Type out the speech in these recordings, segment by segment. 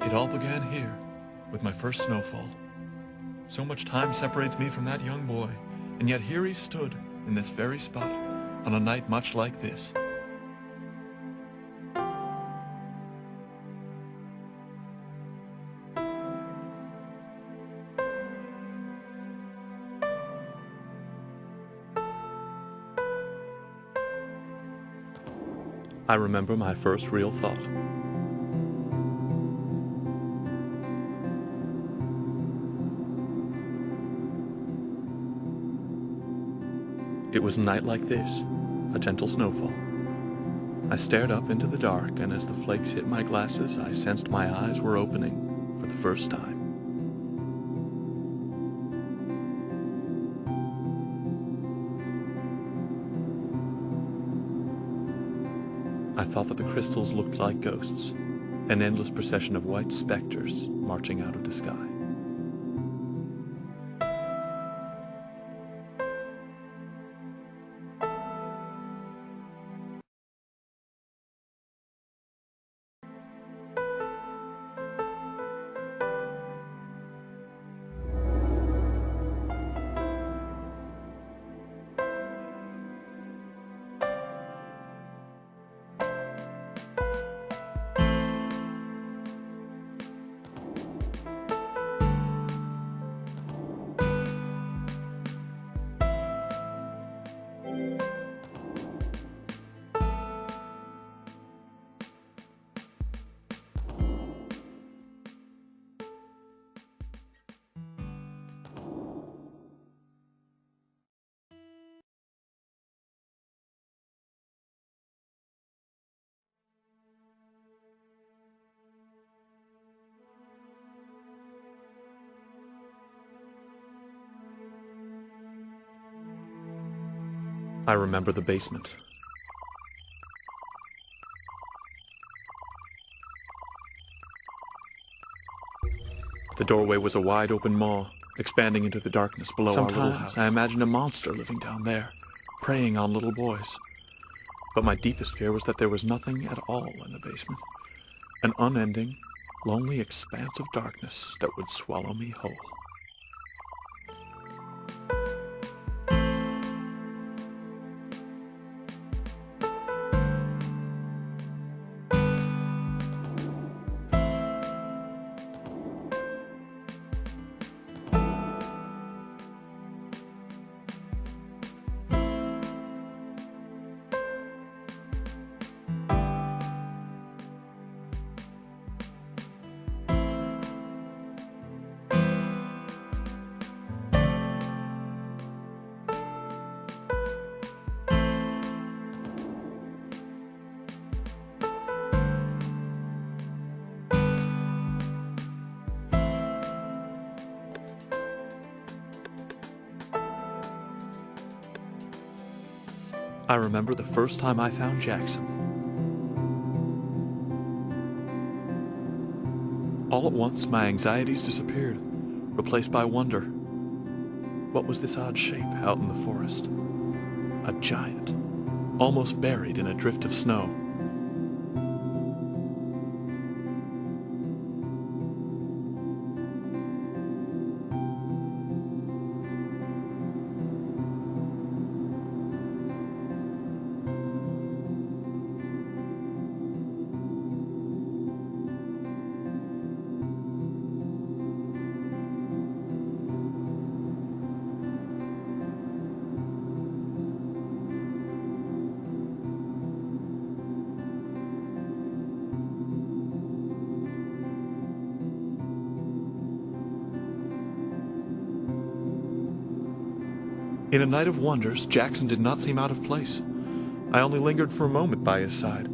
It all began here, with my first snowfall. So much time separates me from that young boy, and yet here he stood, in this very spot, on a night much like this. I remember my first real thought. It was a night like this, a gentle snowfall. I stared up into the dark, and as the flakes hit my glasses, I sensed my eyes were opening for the first time. I thought that the crystals looked like ghosts, an endless procession of white specters marching out of the sky. I remember the basement. The doorway was a wide open maw, expanding into the darkness below our little house. Sometimes I imagined a monster living down there, preying on little boys. But my deepest fear was that there was nothing at all in the basement. An unending, lonely expanse of darkness that would swallow me whole. I remember the first time I found Jackson. All at once, my anxieties disappeared, replaced by wonder. What was this odd shape out in the forest? A giant, almost buried in a drift of snow. In a night of wonders, Jackson did not seem out of place. I only lingered for a moment by his side.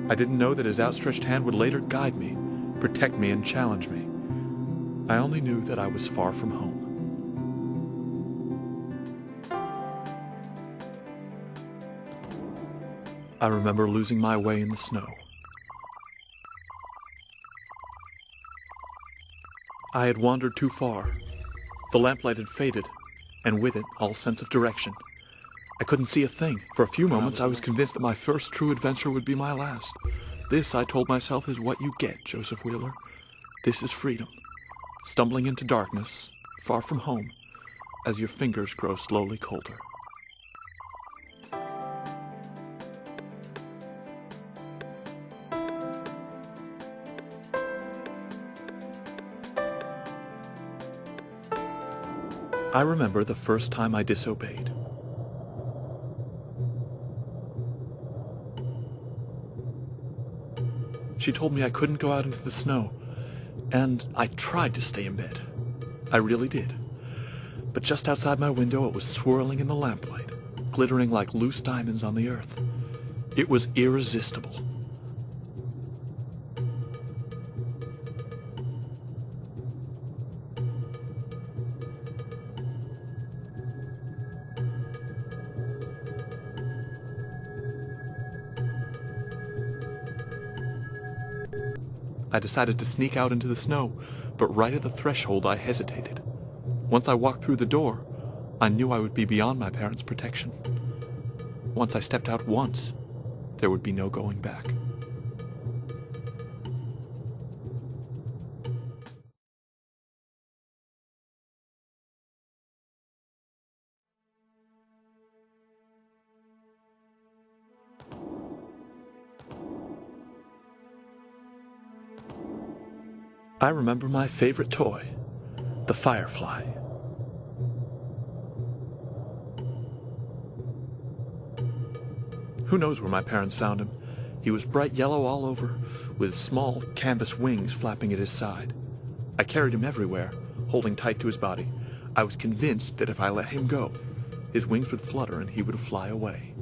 I didn't know that his outstretched hand would later guide me, protect me, and challenge me. I only knew that I was far from home. I remember losing my way in the snow. I had wandered too far. The lamplight had faded, and with it, all sense of direction. I couldn't see a thing. For a few moments, I was convinced that my first true adventure would be my last. This, I told myself, is what you get, Joseph Wheeler. This is freedom, stumbling into darkness, far from home, as your fingers grow slowly colder. I remember the first time I disobeyed. She told me I couldn't go out into the snow, and I tried to stay in bed. I really did. But just outside my window it was swirling in the lamplight, glittering like loose diamonds on the earth. It was irresistible. I decided to sneak out into the snow, but right at the threshold I hesitated. Once I walked through the door, I knew I would be beyond my parents' protection. Once I stepped out once, there would be no going back. I remember my favorite toy, the firefly. Who knows where my parents found him? He was bright yellow all over, with small canvas wings flapping at his side. I carried him everywhere, holding tight to his body. I was convinced that if I let him go, his wings would flutter and he would fly away.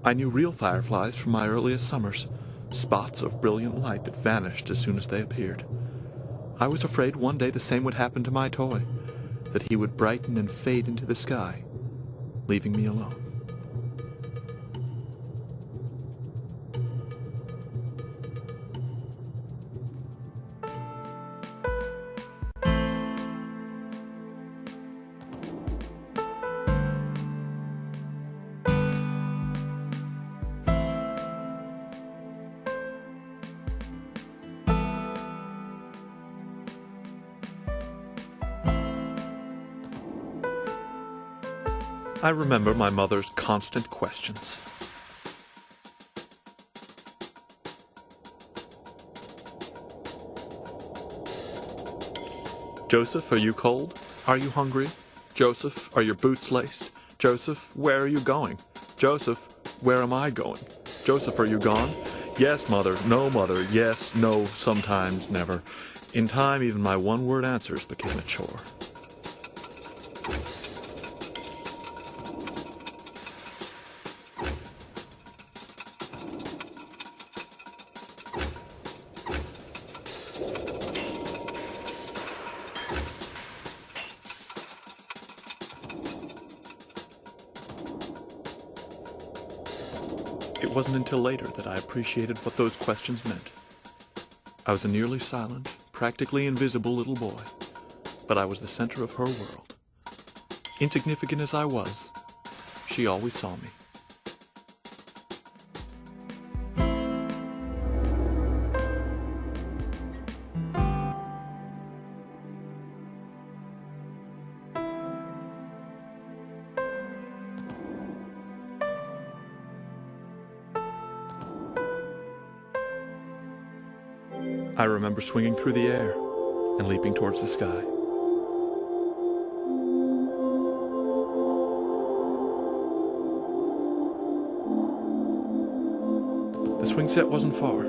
I knew real fireflies from my earliest summers, spots of brilliant light that vanished as soon as they appeared. I was afraid one day the same would happen to my toy, that he would brighten and fade into the sky, leaving me alone. I remember my mother's constant questions. Joseph, are you cold? Are you hungry? Joseph, are your boots laced? Joseph, where are you going? Joseph, where am I going? Joseph, are you gone? Yes, mother. No, mother. Yes, no, sometimes, never. In time, even my one-word answers became a chore. It wasn't until later that I appreciated what those questions meant. I was a nearly silent, practically invisible little boy, but I was the center of her world. Insignificant as I was, she always saw me. I remember swinging through the air and leaping towards the sky. The swing set wasn't far,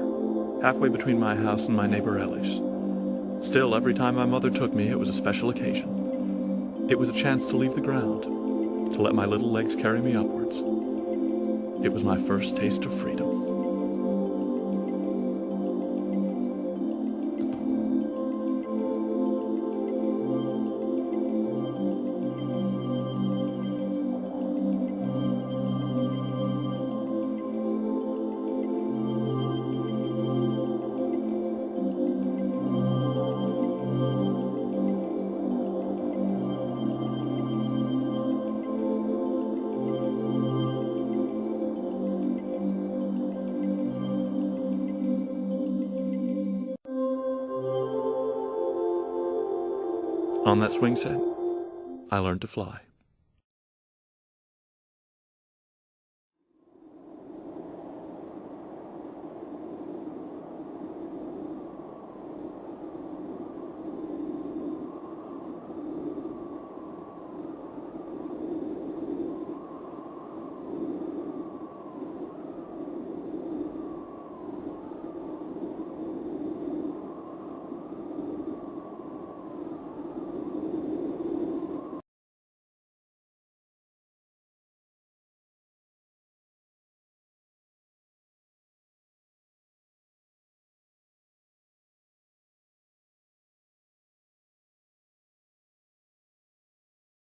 halfway between my house and my neighbor Ellie's. Still, every time my mother took me, it was a special occasion. It was a chance to leave the ground, to let my little legs carry me upwards. It was my first taste of freedom. On that swing set, I learned to fly.